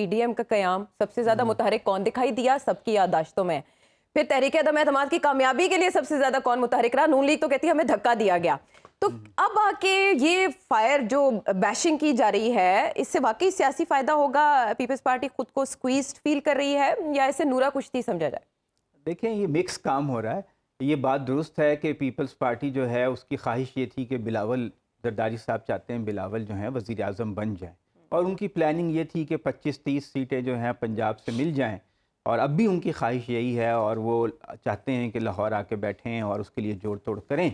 PDM का क़याम, सबसे ज़्यादा मुतहरिक कौन दिखाई दिया सबकी याददाश्तों में? फिर तहरीक अदम एतमाद की कामयाबी के लिए सबसे ज़्यादा कौन मुतहरिक रहा? नून लीग तो कहती है हमें धक्का दिया गया। तो अब आके ये फायर जो बैशिंग की जा रही है, इससे वाकई सियासी फ़ायदा होगा? पीपल्स पार्टी खुद को स्क्वीज्ड फील कर रही है या इसे नूरा कुश्ती समझा जाए? देखें, ये मिक्स काम हो रहा है। ये बात दुरुस्त है कि पीपल्स पार्टी जो है उसकी ख्वाहिश ये थी कि बिलावल जरदारी साहब चाहते हैं बिलावल जो हैं वज़ीर आज़म बन जाएं, और उनकी प्लानिंग ये थी कि 25-30 सीटें जो हैं पंजाब से मिल जाएं, और अब भी उनकी ख्वाहिश यही है, और वो चाहते हैं कि लाहौर आके बैठें और उसके लिए जोड़ तोड़ करें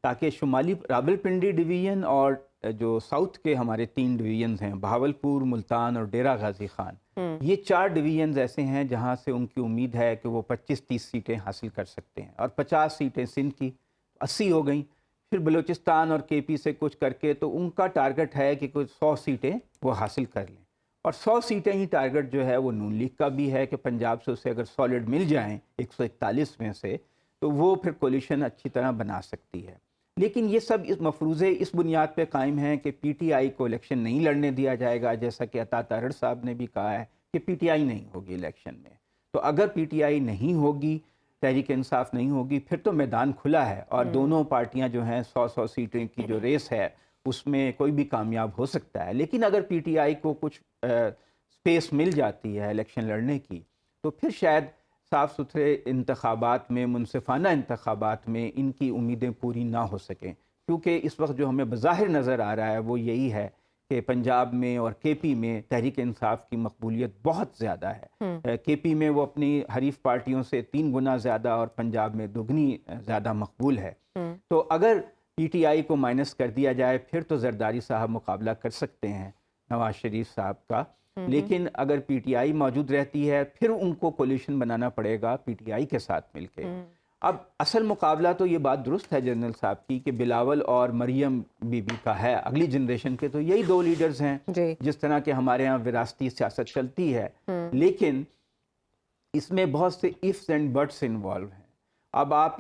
ताकि शुमाली रावलपिंडी डिवीज़न और जो साउथ के हमारे 3 डिवीज़न्स हैं, बहावलपुर, मुल्तान और डेरा गाजी खान, ये 4 डिवीज़न्स ऐसे हैं जहां से उनकी उम्मीद है कि वो 25-30 सीटें हासिल कर सकते हैं, और 50 सीटें सिंध की, 80 हो गई, फिर बलूचिस्तान और KP से कुछ करके तो उनका टारगेट है कि कुछ 100 सीटें वो हासिल कर लें। और 100 सीटें ही टारगेट जो है वो नून लीग का भी है कि पंजाब से उसे अगर सॉलिड मिल जाएं 141 में से, तो वो फिर कोलिशन अच्छी तरह बना सकती है। लेकिन ये सब इस मफरूज़े इस बुनियाद पे कायम हैं कि PTI को इलेक्शन नहीं लड़ने दिया जाएगा, जैसा कि अता तारड़ साहब ने भी कहा है कि PTI नहीं होगी इलेक्शन में। तो अगर PTI नहीं होगी, तहरीक इंसाफ नहीं होगी, फिर तो मैदान खुला है, और दोनों पार्टियां जो हैं 100-100 सीटें की जो रेस है उसमें कोई भी कामयाब हो सकता है। लेकिन अगर PTI को कुछ स्पेस मिल जाती है इलेक्शन लड़ने की, तो फिर शायद साफ़ सुथरे इंतखाबात में, मुनसिफाना इंतखाबात में इनकी उम्मीदें पूरी ना हो सकें, क्योंकि इस वक्त जो हमें बज़ाहिर नज़र आ रहा है वो यही है कि पंजाब में और KP में तहरीक इंसाफ की मकबूलियत बहुत ज़्यादा है। KP में वो अपनी हरीफ पार्टियों से 3 गुना ज़्यादा और पंजाब में दुगनी ज़्यादा मकबूल है। तो अगर PTI को माइनस कर दिया जाए फिर तो जरदारी साहब मुकाबला कर सकते हैं नवाज शरीफ साहब का, लेकिन अगर PTI मौजूद रहती है फिर उनको कोलिशन बनाना पड़ेगा PTI के साथ मिलके। अब असल मुकाबला तो ये बात दुरुस्त है जनरल साहब की कि बिलावल और मरियम बीबी का है, अगली जनरेशन के तो यही 2 लीडर्स हैं जिस तरह के हमारे यहाँ विरासती सियासत चलती है, लेकिन इसमें बहुत से इफ्स एंड बट्स इन्वॉल्व हैं। अब आप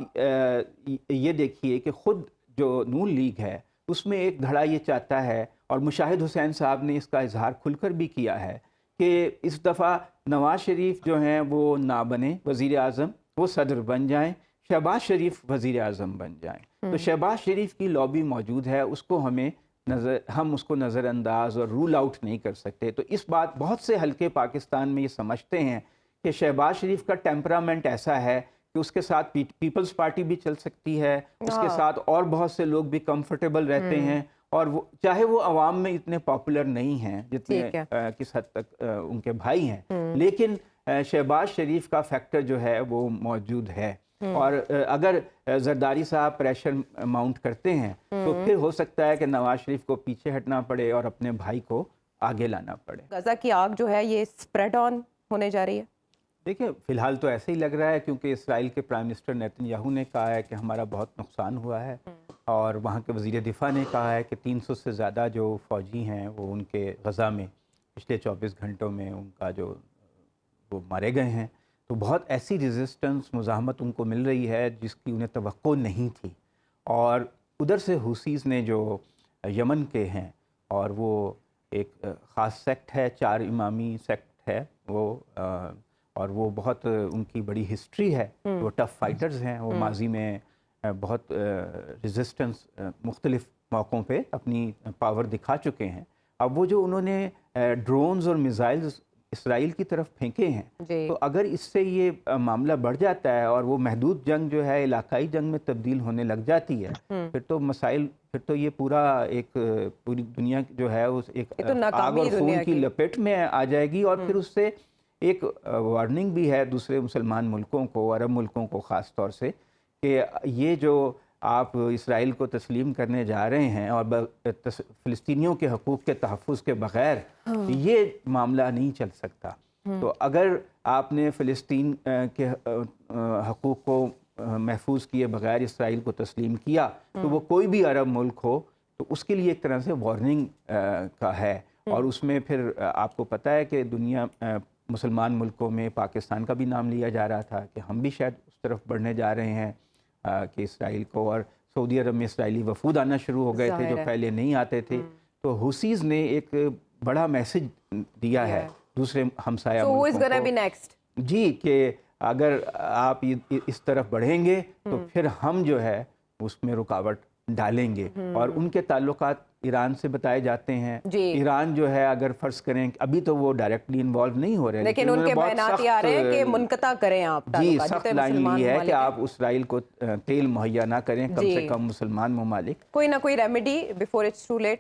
ये देखिए कि खुद जो नून लीग है उसमें एक धड़ा ये चाहता है, और मुशाहिद हुसैन साहब ने इसका इजहार खुलकर भी किया है कि इस दफ़ा नवाज शरीफ जो हैं वो ना बने वज़ीर आज़म, वो सदर बन जाएं, शहबाज शरीफ वज़ीर आज़म बन जाएं। तो शहबाज शरीफ की लॉबी मौजूद है, उसको हम उसको नज़रअंदाज और रूल आउट नहीं कर सकते। तो इस बात बहुत से हल्के पाकिस्तान में ये समझते हैं कि शहबाज शरीफ का टेम्परामेंट ऐसा है कि उसके साथ पीपल्स पार्टी भी चल सकती है, उसके साथ और बहुत से लोग भी कंफर्टेबल रहते हैं, और वो चाहे वो अवाम में इतने पॉपुलर नहीं हैं जितने किस हद तक उनके भाई हैं, लेकिन शहबाज शरीफ का फैक्टर जो है वो मौजूद है। और अगर जरदारी साहब प्रेशर माउंट करते हैं तो फिर हो सकता है कि नवाज शरीफ को पीछे हटना पड़े और अपने भाई को आगे लाना पड़े। गजा की आग जो है ये स्प्रेड ऑन होने जा रही है। देखिए, फ़िलहाल तो ऐसे ही लग रहा है, क्योंकि इसराइल के प्राइम मिनिस्टर नेतन्याहू ने कहा है कि हमारा बहुत नुकसान हुआ है, और वहाँ के वज़ीर दिफ़ा ने कहा है कि 300 से ज़्यादा जो फ़ौजी हैं वो उनके गज़ा में पिछले 24 घंटों में उनका जो वो मारे गए हैं। तो बहुत ऐसी रेजिस्टेंस, मुज़ाहमत उनको मिल रही है जिसकी उन्हें तवक्को नहीं थी। और उधर से हुसीज़ ने जो यमन के हैं, और वो एक ख़ास सेक्ट है, 4 इमामी सेक्ट है वो, और वो बहुत उनकी बड़ी हिस्ट्री है, वो टफ़ फाइटर्स हैं, वो माजी में बहुत रेजिस्टेंस मुख्तलिफ मौक़ों पे अपनी पावर दिखा चुके हैं। अब वो जो उन्होंने ड्रोन्स और मिसाइल्स इसराइल की तरफ फेंके हैं, तो अगर इससे ये मामला बढ़ जाता है और वो महदूद जंग जो है इलाकाई जंग में तब्दील होने लग जाती है, फिर तो ये पूरी दुनिया जो है उस एक आग और खून की लपेट में आ जाएगी। और फिर उससे एक वार्निंग भी है दूसरे मुसलमान मुल्कों को, अरब मुल्कों को ख़ास तौर से, कि ये जो आप इसराइल को तस्लीम करने जा रहे हैं और फ़िलिस्तीनियों के हकूक़ के तहफ़्फ़ुज़ के बग़ैर ये मामला नहीं चल सकता। तो अगर आपने फ़िलिस्तीन के हकूक़ को महफूज किए बग़ैर इसराइल को तस्लीम किया, तो वो कोई भी अरब मुल्क हो तो उसके लिए एक तरह से वार्निंग का है। और उसमें फिर आपको पता है कि दुनिया मुसलमान मुल्कों में पाकिस्तान का भी नाम लिया जा रहा था कि हम भी शायद उस तरफ बढ़ने जा रहे हैं कि इसराइल को, और सऊदी अरब में इसराइली वफूद आना शुरू हो गए थे जो पहले नहीं आते थे। तो हुसीज़ ने एक बड़ा मैसेज दिया है दूसरे हमसाया So who is मुल्कों gonna को। be next? जी, कि अगर आप इस तरफ बढ़ेंगे तो फिर हम जो है उसमें रुकावट डालेंगे। और उनके ताल्लुकात ईरान से बताए जाते हैं। जी। ईरान जो है अगर फ़र्ज़ करें, अभी तो वो डायरेक्टली इन्वॉल्व नहीं हो रहे हैं, लेकिन उनके बयानात ये आ रहे हैं कि मुनक़ता करें आप जी, ताल्लुकात, सख्त जितने लाइन मुसलमान ली है कि ममालिक हैं। आप इसराइल को तेल मुहैया ना करें, कम जी। से कम मुसलमान ममालिक। कोई ना कोई remedy before it's too late.